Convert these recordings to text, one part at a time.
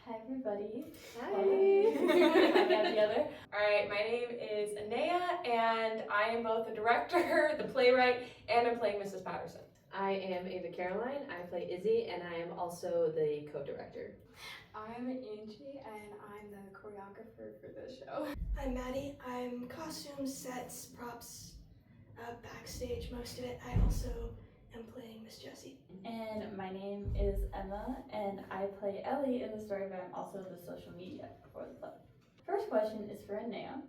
Hi everybody. Hi. Hi together. Alright, my name is Anaya, and I am both the director, the playwright, and I'm playing Mrs. Patterson. I am Ava-Caroline. I play Izzy, and I am also the co-director. I'm Angie, and I'm the choreographer for the show. I'm Maddy. I'm costumes, sets, props, backstage, most of it. I also am playing Miss Jessie. And my name is Emma, and I play Ellie in the story, but I'm also the social media for the play. First question is for Anaya.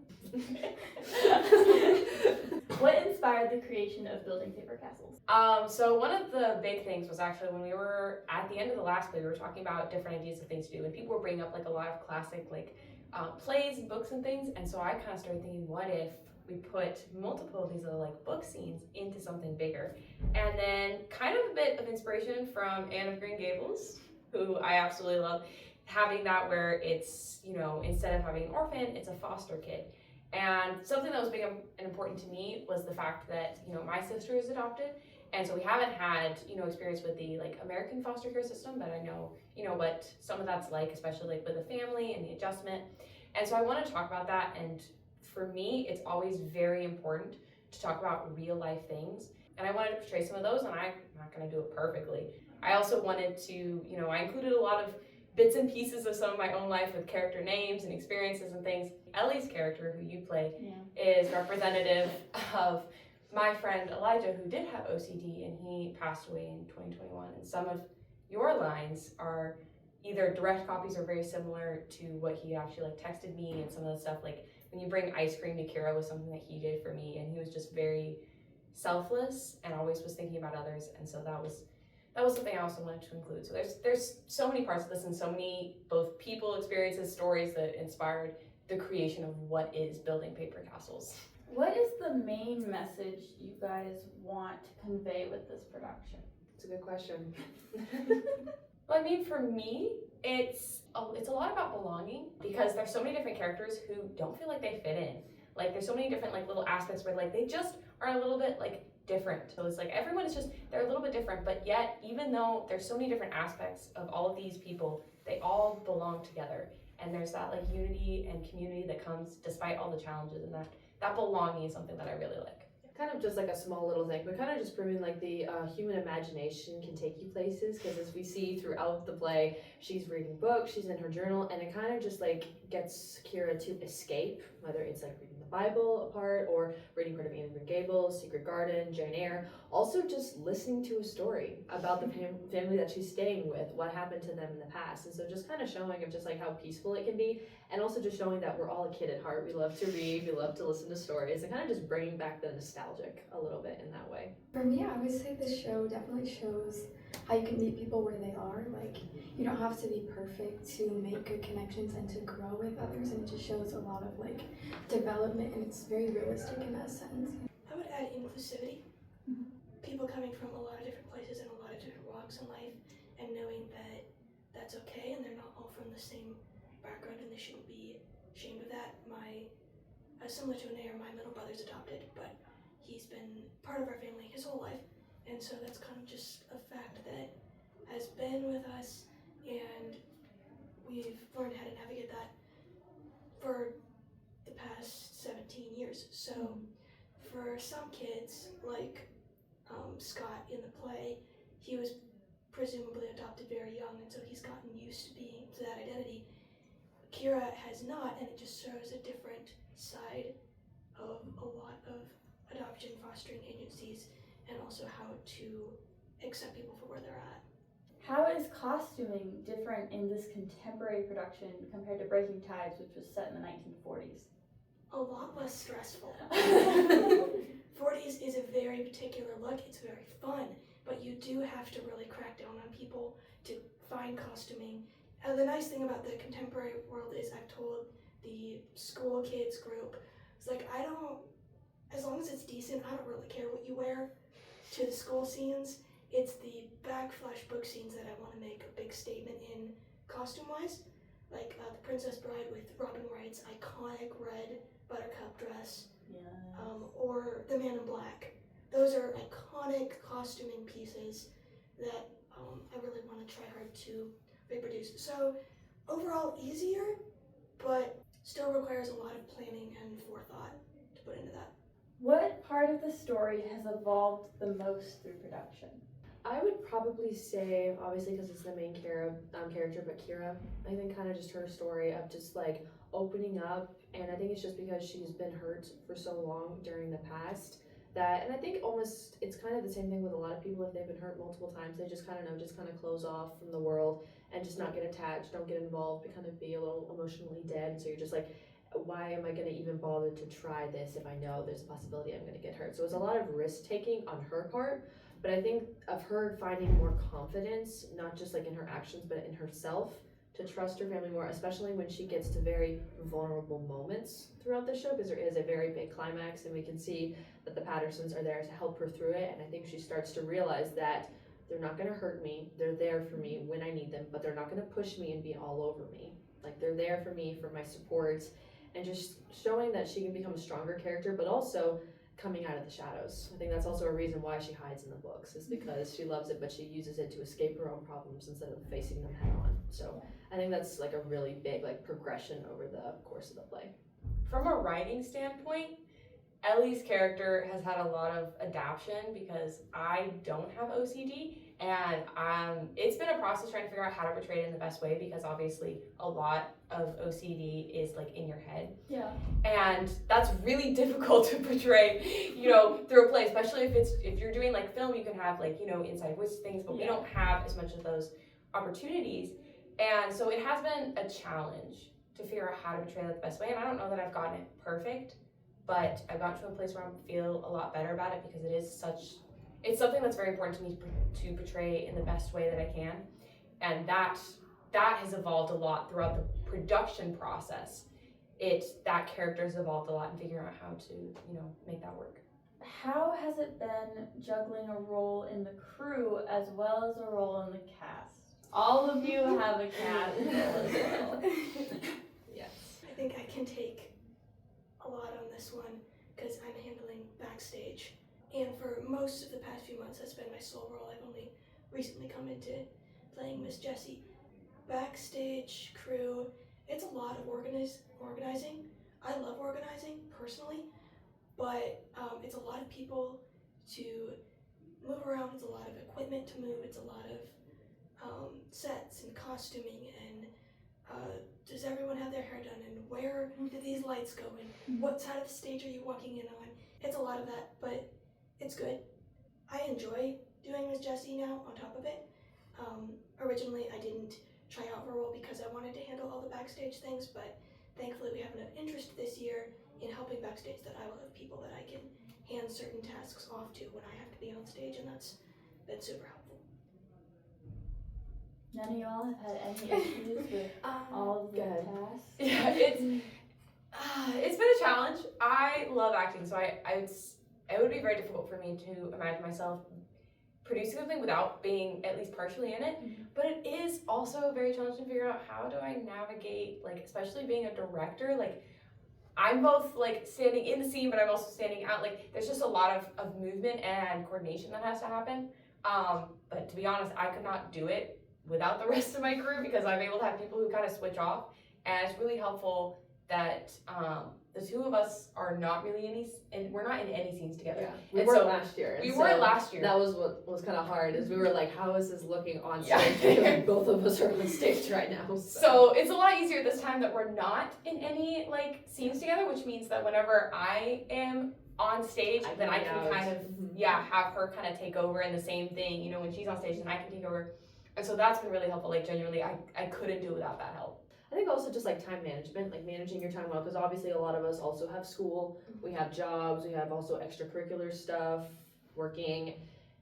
What inspired the creation of Building Paper Castles? So one of the big things was actually when we were at the end of the last play, we were talking about different ideas of things to do, and people were bringing up like a lot of classic plays and books and things, and so I kind of started thinking, what if we put multiple of these little like book scenes into something bigger? And then kind of a bit of inspiration from Anne of Green Gables, who I absolutely love, having that where it's, you know, instead of having an orphan, it's a foster kid. And something that was big and important to me was the fact that, you know, my sister is adopted, and so we haven't had, you know, experience with the like American foster care system, but I know, you know, what some of that's like, especially like with a family and the adjustment. And so I want to talk about that, and for me, it's always very important to talk about real life things. And I wanted to portray some of those, and I'm not going to do it perfectly. I also wanted to, you know, I included a lot of bits and pieces of some of my own life with character names and experiences and things. Ellie's character, who you play, is representative of my friend Elijah, who did have OCD, and he passed away in 2021. And some of your lines are either direct copies or very similar to what he actually like texted me, and some of the stuff like when you bring ice cream to Kira was something that he did for me, and he was just very selfless and always was thinking about others, and so that was something I also wanted to include. So there's so many parts of this, and so many both people, experiences, stories that inspired the creation of what is Building Paper Castles. What is the main message you guys want to convey with this production? It's a good question. Well, I mean, for me, it's a lot about belonging, because there's so many different characters who don't feel like they fit in. Like there's so many different like little aspects where like they just are a little bit like different. So it's like everyone is just, they're a little bit different, but yet even though there's so many different aspects of all of these people, they all belong together. And there's that like unity and community that comes despite all the challenges, and that belonging is something that I really like. Kind of just like a small little thing, but kind of just proving like the human imagination can take you places, because as we see throughout the play, she's reading books, she's in her journal, and it kind of just like gets Kira to escape, whether it's like reading the Bible apart or reading part of Anne of Green Gables, Secret Garden, Jane Eyre, also just listening to a story about the family that she's staying with, what happened to them in the past. And so just kind of showing of just like how peaceful it can be, and also just showing that we're all a kid at heart. We love to read, we love to listen to stories, and kind of just bringing back the nostalgic a little bit in that way. For me, I would say this show definitely shows how you can meet people where they are. Like, you don't have to be perfect to make good connections and to grow with others, and it just shows a lot of like development, and it's very realistic in that sense. I would add inclusivity. People coming from a lot of different places and a lot of different walks in life, and knowing that that's okay and they're not all from the same background and they shouldn't be ashamed of that. Similar to Anaya, my middle brother's adopted, but he's been part of our family his whole life, and so that's kind of just a fact that has been with us, and we've learned how to navigate that for the past 17 years. So for some kids, like Scott in the play, he was presumably adopted very young, and so he's gotten used to being to that identity. Kira has not, and it just shows a different side of a lot of adoption fostering agencies, and also how to accept people for where they're at. How is costuming different in this contemporary production compared to Breaking Tides, which was set in the 1940s? A lot less stressful. 40s is a very particular look. It's very fun, but you do have to really crack down on people to find costuming. The nice thing about the contemporary world is I've told the school kids group, it's like, as long as it's decent, I don't really care what you wear to the school scenes. It's the backflash book scenes that I want to make a big statement in costume-wise. Like the Princess Bride with Robin Wright's iconic red buttercup dress, or The Man in Black. Those are iconic costuming pieces that I really want to try hard to reproduce. So overall easier, but still requires a lot of planning and forethought to put into that. What part of the story has evolved the most through production? I would probably say, obviously, because it's the main character, but Kira. I think kind of just her story of just like opening up, and I think it's just because she's been hurt for so long during the past that, and I think almost it's kind of the same thing with a lot of people if they've been hurt multiple times. They just kind of know, just kind of close off from the world and just not get attached, don't get involved, but kind of be a little emotionally dead. And so you're just like, why am I going to even bother to try this if I know there's a possibility I'm going to get hurt? So it's a lot of risk taking on her part. But I think of her finding more confidence, not just like in her actions, but in herself, to trust her family more, especially when she gets to very vulnerable moments throughout the show, because there is a very big climax, and we can see that the Pattersons are there to help her through it. And I think she starts to realize that they're not going to hurt me. They're there for me when I need them, but they're not going to push me and be all over me. Like, they're there for me, for my support, and just showing that she can become a stronger character, but also coming out of the shadows. I think that's also a reason why she hides in the books, is because she loves it, but she uses it to escape her own problems instead of facing them head on. So I think that's like a really big like progression over the course of the play. From a writing standpoint, Ellie's character has had a lot of adaptation because I don't have OCD, and it's been a process trying to figure out how to portray it in the best way, because obviously a lot of OCD is like in your head. Yeah. And that's really difficult to portray, you know, through a play, especially if you're doing like film, you can have like, you know, inside voice things, but we don't have as much of those opportunities. And so it has been a challenge to figure out how to portray that the best way. And I don't know that I've gotten it perfect, but I've gotten to a place where I feel a lot better about it, because it's something that's very important to me to portray in the best way that I can. And that has evolved a lot throughout the production process. That character's evolved a lot in figuring out how to, you know, make that work. How has it been juggling a role in the crew as well as a role in the cast? All of you have a cast role as well. Yes. I think I can take a lot on this one because I'm handling backstage. And for most of the past few months, that's been my sole role. I've only recently come into playing Miss Jessie. Backstage crew, it's a lot of organizing. I love organizing personally, but it's a lot of people to move around. It's a lot of equipment to move. It's a lot of sets and costuming and does everyone have their hair done, and where do these lights go, and what side of the stage are you walking in on? It's a lot of that, but it's good. I enjoy doing Miss Jessie now on top of it. Originally I didn't try out for a role because I wanted to handle all the backstage things, but thankfully we have enough interest this year in helping backstage that I will have people that I can hand certain tasks off to when I have to be on stage, and that's been super helpful. None of y'all have had any issues with all of the tasks? Yeah, it's been a challenge. I love acting, so it would be very difficult for me to imagine myself producing something without being at least partially in it. Mm-hmm. But it is also very challenging to figure out, how do I navigate, like, especially being a director, like, I'm both like standing in the scene, but I'm also standing out. Like, there's just a lot of movement and coordination that has to happen. But to be honest, I could not do it without the rest of my crew, because I'm able to have people who kind of switch off, and it's really helpful that the two of us are not really we're not in any scenes together. Yeah, we And were so last year. We and were so last year. That was what was kind of hard, is we were like, how is this looking on Yeah. stage? Because both of us are on stage right now. So it's a lot easier this time that we're not in any like scenes together, which means that whenever I am on stage, then I can kind of have her kind of take over, and the same thing, you know, when she's on stage, then I can take over. And so that's been really helpful. Like, genuinely, I couldn't do it without that help. I think also just like time management, like managing your time well, because obviously a lot of us also have school, we have jobs, we have also extracurricular stuff, working,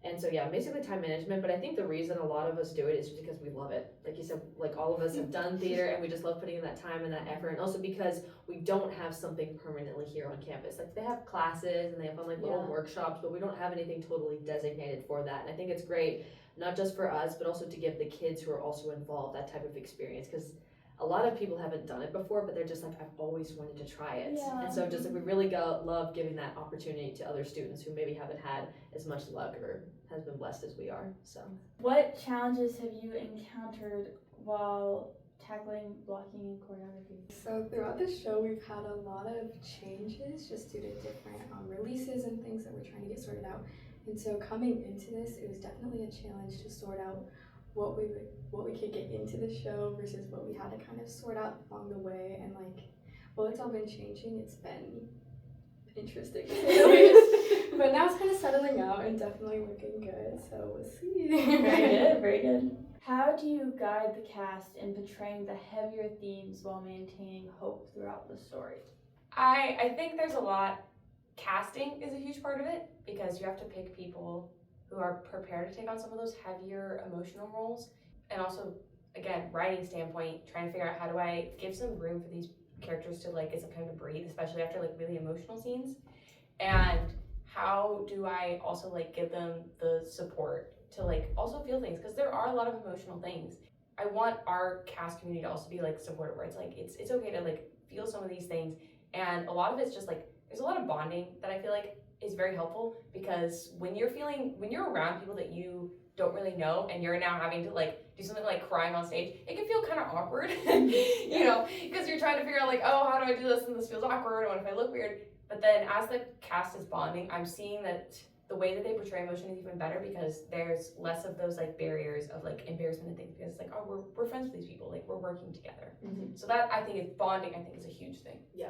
and so yeah, basically time management. But I think the reason a lot of us do it is because we love it. Like you said, like all of us have done theater, and we just love putting in that time and that effort, and also because we don't have something permanently here on campus. Like, they have classes and they have fun like little workshops, but we don't have anything totally designated for that. And I think it's great, not just for us, but also to give the kids who are also involved that type of experience, because a lot of people haven't done it before, but they're just like, I've always wanted to try it. Yeah. And so just like, we really love giving that opportunity to other students who maybe haven't had as much luck or has been blessed as we are. So What challenges have you encountered while tackling blocking and choreography? So throughout the show, we've had a lot of changes just due to different releases and things that we're trying to get sorted out. And so coming into this, it was definitely a challenge to sort out what we could get into the show versus what we had to kind of sort out along the way. And like, well, it's all been changing. It's been interesting to say the least. But now it's kind of settling out and definitely looking good. So we'll see. Very good, very good. How do you guide the cast in portraying the heavier themes while maintaining hope throughout the story? I think there's a lot. Casting is a huge part of it because you have to pick people who are prepared to take on some of those heavier emotional roles. And also, again, writing standpoint, trying to figure out how do I give some room for these characters to like get some time to breathe, especially after like really emotional scenes. And how do I also like give them the support to like also feel things, because there are a lot of emotional things. I want our cast community to also be like supportive, where it's like it's okay to like feel some of these things, and a lot of it's just like there's a lot of bonding that I feel like is very helpful, because when you're around people that you don't really know and you're now having to like do something like crying on stage, it can feel kind of awkward, you know, because you're trying to figure out like, oh, how do I do this, and this feels awkward, and what if I look weird? But then as the cast is bonding, I'm seeing that the way that they portray emotion is even better, because there's less of those like barriers of like embarrassment and things, because it's like, oh, we're friends with these people, like we're working together. Mm-hmm. So that I think is bonding. I think is a huge thing. Yeah.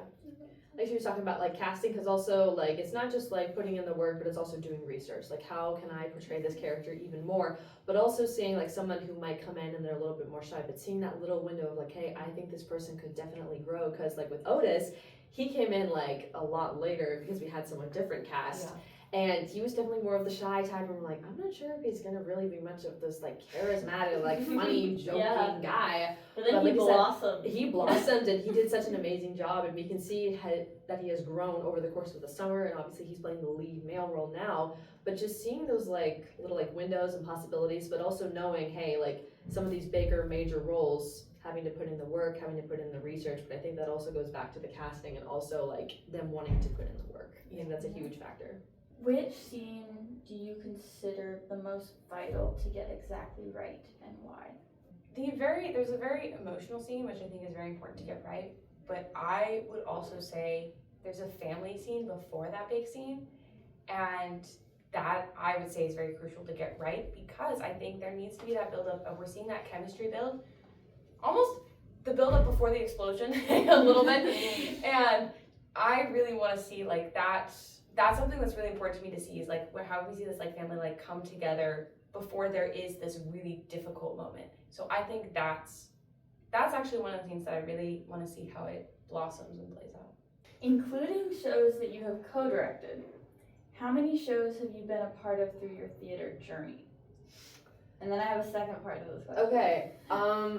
Like she was talking about like casting, because also like it's not just like putting in the work, but it's also doing research. Like how can I portray this character even more? But also seeing like someone who might come in and they're a little bit more shy, but seeing that little window of like, hey, I think this person could definitely grow. Because like with Otis, he came in like a lot later because we had someone different cast. Yeah. And he was definitely more of the shy type, and we're like, I'm not sure if he's gonna really be much of this like charismatic, like funny, joking guy. But then But he like you said, blossomed. He blossomed, and he did such an amazing job, and we can see that he has grown over the course of the summer, and obviously he's playing the lead male role now. But just seeing those like little like windows and possibilities, but also knowing, hey, like some of these bigger major roles, having to put in the work, having to put in the research. But I think that also goes back to the casting and also like them wanting to put in the work. I think that's a huge factor. Which scene do you consider the most vital to get exactly right, and why? There's a very emotional scene, which I think is very important to get right. But I would also say there's a family scene before that big scene, and that I would say is very crucial to get right, because I think there needs to be that build up of we're seeing that chemistry build, almost the build up before the explosion a little bit, and I really want to see like that. That's something that's really important to me to see, is like how we see this like family like come together before there is this really difficult moment. So I think that's actually one of the things that I really want to see how it blossoms and plays out. Including shows that you have co-directed, how many shows have you been a part of through your theater journey? And then I have a second part of this question. Okay,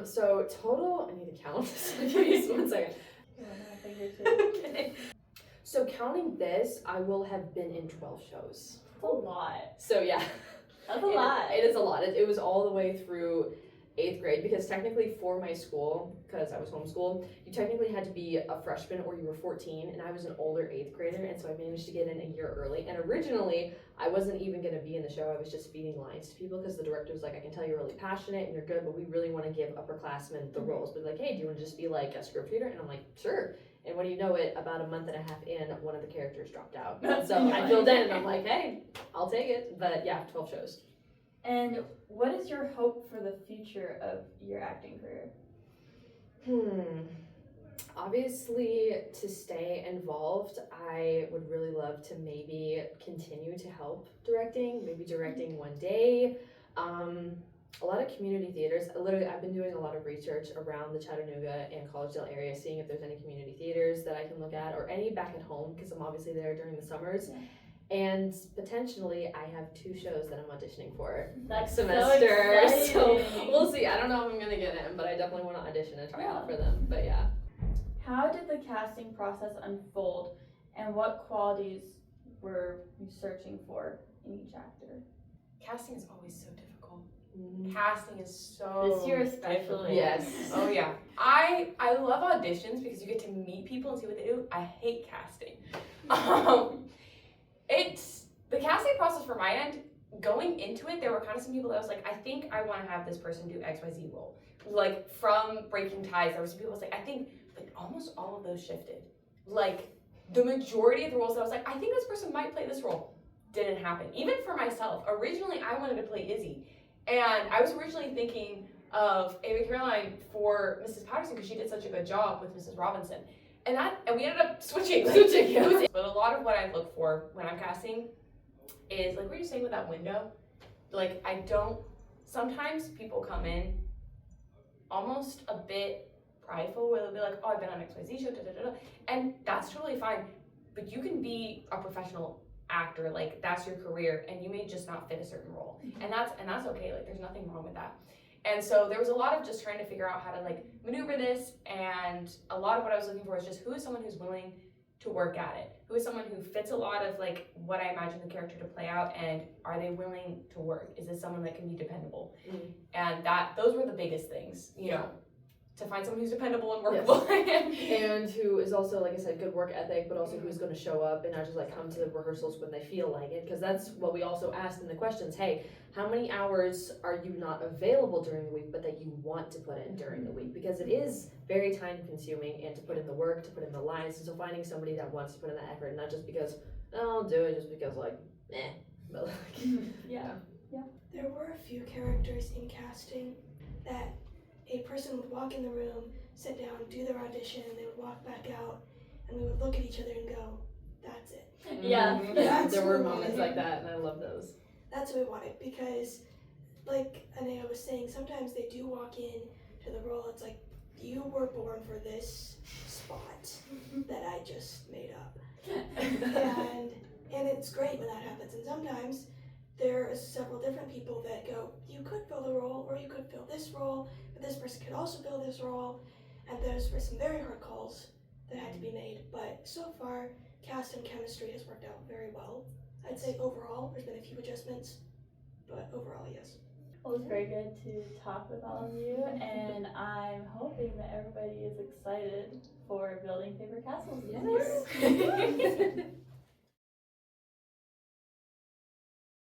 so total, I need to count. Give me just 1 second. Okay. So counting this, I will have been in 12 shows. That's a lot. So yeah. That's a lot. It is a lot. It was all the way through 8th grade, because technically for my school, because I was homeschooled, you technically had to be a freshman or you were 14, and I was an older 8th grader, and so I managed to get in a year early. And originally, I wasn't even going to be in the show. I was just feeding lines to people, because the director was like, I can tell you're really passionate and you're good, but we really want to give upperclassmen the roles. But like, hey, do you want to just be like a script reader? And I'm like, sure. And when you know it, about a month and a half in, one of the characters dropped out. So I filled in, and I'm like, hey, I'll take it. But yeah, 12 shows. And what is your hope for the future of your acting career? Obviously, to stay involved, I would really love to maybe continue to help directing, maybe directing one day. A lot of community theaters. Literally, I've been doing a lot of research around the Chattanooga and Collegedale area, seeing if there's any community theaters that I can look at, or any back at home, because I'm obviously there during the summers. Yeah. And potentially, I have 2 shows that I'm auditioning for next semester. So we'll see. I don't know if I'm gonna get in, but I definitely want to audition and try out for them. But yeah. How did the casting process unfold, and what qualities were you searching for in each actor? Casting is always so difficult. Mm-hmm. Casting is so this year especially. Yes. Oh yeah. I love auditions because you get to meet people and see what they do. I hate casting. It's the casting process from my end going into it, there were kind of some people that I was like, I think I want to have this person do XYZ role. Like from Breaking Ties, there were some people I was like, I think, but almost all of those shifted. Like the majority of the roles that I was like, I think this person might play this role, didn't happen. Even for myself, originally I wanted to play Izzy. And I was originally thinking of Ava-Caroline for Mrs. Patterson because she did such a good job with Mrs. Robinson. And we ended up switching. But a lot of what I look for when I'm casting is, like, what you're saying with that window. Like, sometimes people come in almost a bit prideful where they'll be like, oh, I've been on XYZ show, and that's totally fine. But you can be a professional actor, like that's your career, and you may just not fit a certain role. And that's okay, like there's nothing wrong with that. And so there was a lot of just trying to figure out how to like maneuver this, and a lot of what I was looking for is just who is someone who's willing to work at it? Who is someone who fits a lot of like what I imagine the character to play out, and are they willing to work? Is this someone that can be dependable? And those were the biggest things, you know, to find someone who's dependable and workable. And who is also, like I said, good work ethic, but also who's going to show up and not just like come to the rehearsals when they feel like it, because that's what we also asked in the questions. Hey, how many hours are you not available during the week but that you want to put in during the week? Because it is very time consuming, and to put in the work, to put in the lines, and so finding somebody that wants to put in the effort, not just because, oh, I'll do it just because like, but like, Yeah. There were a few characters in casting that a person would walk in the room, sit down, do their audition, and they would walk back out, and we would look at each other and go, that's it. Yeah. That's there were what we moments wanted. like that, and I love those. That's what we wanted, because like Anaya was saying, sometimes they do walk in to the role, it's like, you were born for this spot that I just made up. And it's great when that happens, and sometimes there are several different people that go, you could fill the role, or you could fill this role, but this person could also fill this role, and those were some very hard calls that had to be made, but so far, cast and chemistry has worked out very well. I'd say overall, there's been a few adjustments, but overall, yes. Well, it was very good to talk with all of you, and I'm hoping that everybody is excited for building paper castles this year. Yes.